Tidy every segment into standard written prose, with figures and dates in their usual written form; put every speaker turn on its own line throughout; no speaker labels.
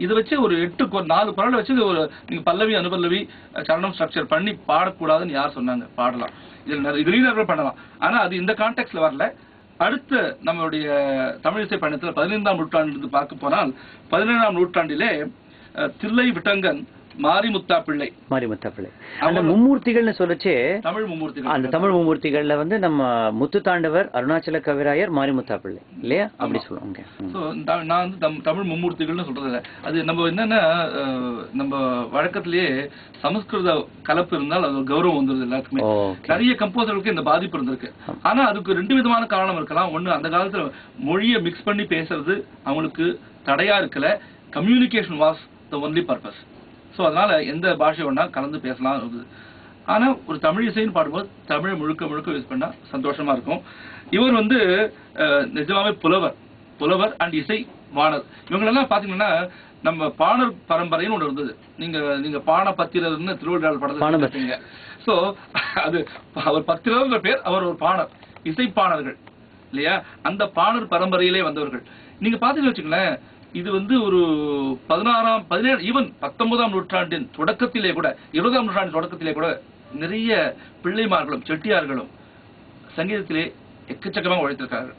இதை வச்சு ஒரு 4 குரல் வச்சு ஒரு நீங்க பல்லவி அனுபல்லவி சரணம் ஸ்ட்ரக்சர் பண்ணி பாடக்கூடாதுன்னு யார் சொன்னாங்க? பாடலாம், இதுல பண்ணலாம். ஆனா அது இந்த கான்டெக்ட்ல வரல. அடுத்த நம்மளுடைய தமிழ் இசை பயணத்தில் 15ஆம் நூற்றாண்டு பார்க்க போனால் 17ஆம் நூற்றாண்டிலே தில்லை விட்டங்கன் மாரிமுத்தா பிள்ளை
அந்த மும்மூர்த்திகள்னு சொல்லச்சே
தமிழ் மும்மூர்த்திகள்,
அந்த தமிழ் மும்மூர்த்திகள்ல வந்து நம்ம முத்துத்தாண்டவர், அருணாச்சல கவிராயர், மாரிமுத்தா பிள்ளை இல்லையா? அப்படி சொல்லுவாங்க.
நான் வந்து தமிழ் மும்மூர்த்திகள்னு சொல்றது அது நம்ம என்னன்னா நம்ம வழக்கத்திலேயே சமஸ்கிருத கலப்பு இருந்தால் அது கௌரவம் வந்துருது எல்லாருக்குமே. நிறைய கம்போசர்களுக்கு இந்த பாதிப்பு இருந்திருக்கு. ஆனா அதுக்கு 2 விதமான காரணம் இருக்கலாம். ஒண்ணு, அந்த காலத்துல மொழியை மிக்ஸ் பண்ணி பேசுறது அவங்களுக்கு தடையா இருக்கல. Communication was the only purpose. So அதனால எந்த பாஷை வேணா கலந்து பேசலாம் இருக்குது. ஆனா ஒரு தமிழ் இசைன்னு பாடும்போது தமிழ் முழுக்க யூஸ் பண்ணா சந்தோஷமா இருக்கும். இவர் வந்து நிஜமாவே புலவர் அண்ட் இசை வாணர். இவங்களெல்லாம் பாத்தீங்கன்னா நம்ம பாணர் பரம்பரைன்னு ஒன்று இருந்தது. நீங்க பாண பத்திரர்னு திருவள்ளுவர் படத்தில் பார்த்தீங்க. ஸோ அது அவர் பத்திரர் பேர், அவர் ஒரு பாணர், இசைப்பாணர்கள் இல்லையா? அந்த பாணர் பரம்பரையிலே வந்தவர்கள். நீங்க பாத்தீங்கன்னு வச்சுங்களேன், இது வந்து ஒரு 16ஆம் 17 ஈவன் 19ஆம் நூற்றாண்டின் தொடக்கத்திலே கூட 20ஆம் நூற்றாண்டின் தொடக்கத்திலே கூட நிறைய பிள்ளைமார்களும் செட்டியார்களும் சங்கீதத்திலே எக்கச்சக்கமாக உழைத்திருக்கார்கள்.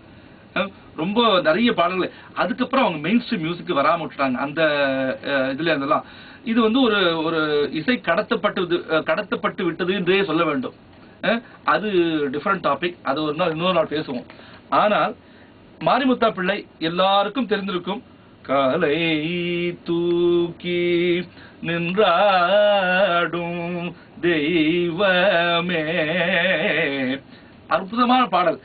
ரொம்ப நிறைய பாடல்கள். அதுக்கப்புறம் அவங்க மெயின் ஸ்ட்ரீம் மியூசிக் வராம விட்டுட்டாங்க அந்த இதுல இருந்தெல்லாம். இது வந்து ஒரு இசை கடத்தப்பட்டு விட்டது என்றே சொல்ல வேண்டும். அது டிஃபரெண்ட் டாபிக், அது ஒரு நாள் இன்னொரு நாள் பேசுவோம். ஆனால் மாரிமுத்தா பிள்ளை எல்லாருக்கும் தெரிந்திருக்கும். காலை தூக்கி நின்றாடும் தெய்வமே, அற்புதமான பாடல்.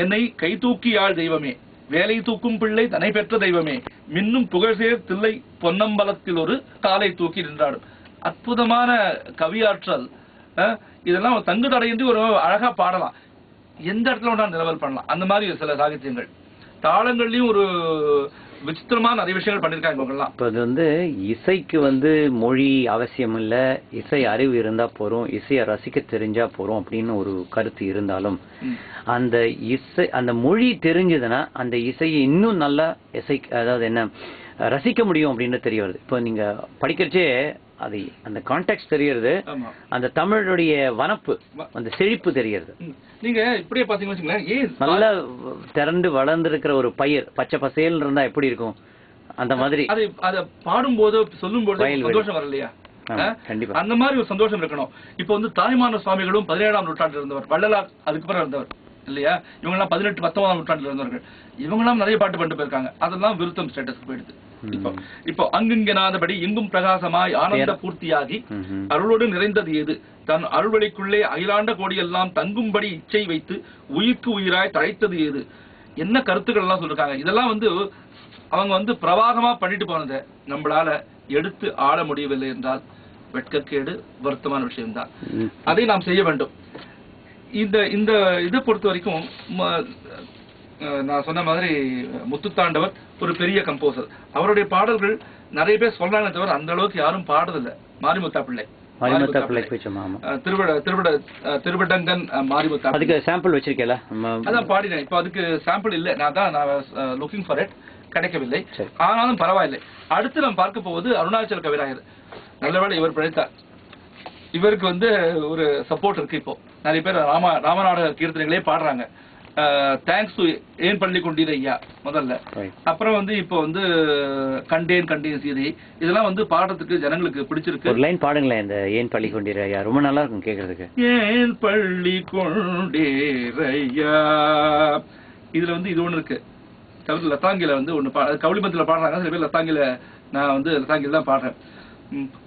என்னை கை தூக்கியாள் தெய்வமே, வேலை தூக்கும் பிள்ளை தன்னை பெற்ற தெய்வமே, மின்னும் புகழ்சேர் தில்லை பொன்னம்பலத்தில் ஒரு காலை தூக்கி நின்றாடும். அற்புதமான கவியாற்றல். இதெல்லாம் தங்கு தடையின்றி ஒரு அழகா பாடலாம். எந்த இடத்துல ஒன்றா நிலவல் பண்ணலாம். அந்த மாதிரி சில சாகித்யங்கள். தாளங்கள்லயும் ஒரு விசித்திரமான நிறைய விஷயங்கள் பண்ணிருக்காங்க இவங்கெல்லாம்.
இப்போ அது வந்து இசைக்கு வந்து மொழி அவசியம் இல்ல, இசை அறிவு இருந்தா போறோம், இசையை ரசிக்க தெரிஞ்சா போறோம் அப்படின்னு ஒரு கருத்து இருந்தாலும், அந்த இசை அந்த மொழி தெரிஞ்சதுன்னா அந்த இசையை இன்னும் நல்லா அதாவது என்ன ரசிக்க முடியும் அப்படின்னு தெரிய வருது. இப்போ நீங்க படிக்கிறச்சே அது அந்த கான்டெக்ட் தெரியறது, அந்த தமிழுடைய வனப்பு, அந்த செழிப்பு தெரியறது.
நீங்க இப்படியே பாத்தீங்கன்னா
நல்லா திரண்டு வளர்ந்திருக்கிற ஒரு பயிர் பச்சை பசேல் இருந்தா எப்படி இருக்கும், அந்த மாதிரி
அதை பாடும்போது சொல்லும் போது சந்தோஷம் வரலையா?
கண்டிப்பா
அந்த மாதிரி ஒரு சந்தோஷம் இருக்கணும். இப்ப வந்து தாய்மான சுவாமிகளும் 17ஆம் நூற்றாண்டில் இருந்தவர், வள்ளலார் அதுக்கு பிறகு இருந்தவர் இல்லையா? இவங்க எல்லாம் 18 19ஆம் நூற்றாண்டில் இருந்தவர்கள். இவங்க எல்லாம் நிறைய பாட்டு பண்ணிட்டு போயிருக்காங்க. அதெல்லாம் விருத்தம் ஸ்டேட்டஸ் போயிடுது. இப்போ அங்குங்கெனாதபடி எங்கும் பிரகாசமாய் ஆனந்த பூர்த்தியாகி அருளோடு நிறைந்தது ஏது, தன் அருள்வழிக்குள்ளே அகிலாண்ட கோடியெல்லாம் தங்கும்படி இச்சை வைத்து உயிர்க்கு உயிராய் தழைத்தது ஏது. என்ன கருத்துக்கள் எல்லாம் சொல்லிருக்காங்க. இதெல்லாம் வந்து அவங்க வந்து பிரவாகமா பண்ணிட்டு போனதை நம்மளால எடுத்து ஆட முடியவில்லை என்றால் வெட்கக்கேடு, வருத்தமான விஷயம்தான். அதை நாம் செய்ய வேண்டும். இந்த இதை பொறுத்த வரைக்கும் நான் சொன்ன மாதிரி முத்துத்தாண்டவர் ஒரு பெரிய கம்போசர். அவருடைய பாடல்கள் நிறைய பேர் சொல்றாங்க தவிர அந்த அளவுக்கு யாரும் பாடுறதில்லை. மாரிமுத்தா பிள்ளை திருவிடங்கன் மாரிமுத்தா,
அதுக்கு சாம்பிள் வச்சிருக்கல,
அதான் பாடினேன். இப்போ அதுக்கு சாம்பிள் இல்லை, நான் லுக்கிங் ஃபார் இட், கிடைக்கவில்லை. ஆனாலும் பரவாயில்லை. அடுத்து நாம் பார்க்க போவது அருணாச்சல கவிராயர். நல்லவேளை இவர் பிழைத்தார். இவருக்கு வந்து ஒரு சப்போர்ட் இருக்கு. இப்போ நிறைய பேர் ராமநாடக கீர்த்தனைகளே பாடுறாங்க. தேங்க்ஸ் டு ஏன் பள்ளி கொண்டீர் ஐயா முதல்ல. அப்புறம் வந்து இப்போ வந்து கண்டேன் சீதை, இதெல்லாம் வந்து பாடுறதுக்கு ஜனங்களுக்கு பிடிச்சிருக்கு.
ஒரு லைன் பாடுங்களேன், இந்த ஏன் பள்ளி கொண்டீர் ஐயா, ரொம்ப நல்லா இருக்கும் கேட்கறதுக்கு.
ஏன் பள்ளி கொண்டீர் ஐயா, இதுல வந்து இது ஒண்ணு இருக்கு. தவிர லத்தாங்கில வந்து ஒண்ணு கவுளிமத்துல பாடுறாங்க சில பேர். லத்தாங்கில நான் வந்து லத்தாங்கில தான் பாடுறேன்.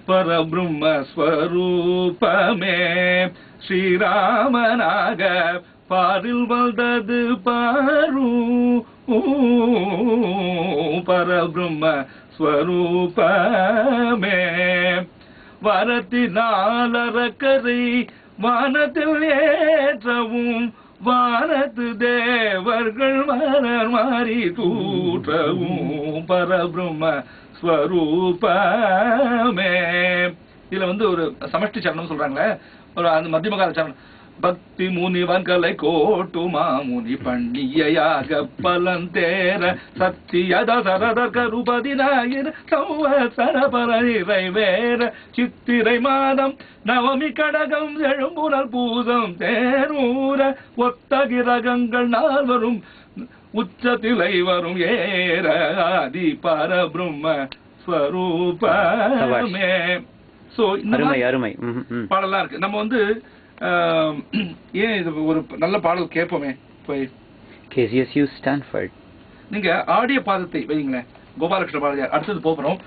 பரபிரம்ம ஸ்வரூபமே ஸ்ரீராமனாக பாரில் வந்தது பாரு, பரபிரம்ம ஸ்வரூபமே வரத்தினாலரக்கரை வானத்தில் ஏற்றவும், வானத்து தேவர்கள் மலர் மாறி தூற்றவும், பரபிரம்ம ஸ்வரூபமே. இதுல வந்து ஒரு சமஷ்டி சரணம் சொல்றாங்களே, ஒரு அந்த மத்தியமகால சரணம். பக்தி முனிவன்களை கோட்டுமா முனி பண்ணியாக பலந்தேர சத்தியத சரத கருபதி ஞாயிறு சரபர நிறைவேற சித்திரை மாதம் நவமி கடகம் எழும்புணர் பூசம் தேரூர ஒத்த கிரகங்கள் நால்வரும் உச்சத்திலை வரும் ஏற ஆதி பரபிரம்ம ஸ்வரூபமே. சோ இந்த பாடலாம் இருக்கு. நம்ம வந்து ஏன் இது ஒரு நல்ல பாடல் கேட்போமே போய்.
KCSU Stanford.
நீங்க ஆடிய பாதத்தை வைங்களேன், கோபாலகிருஷ்ண பாரதியார். அடுத்தது போறோம்.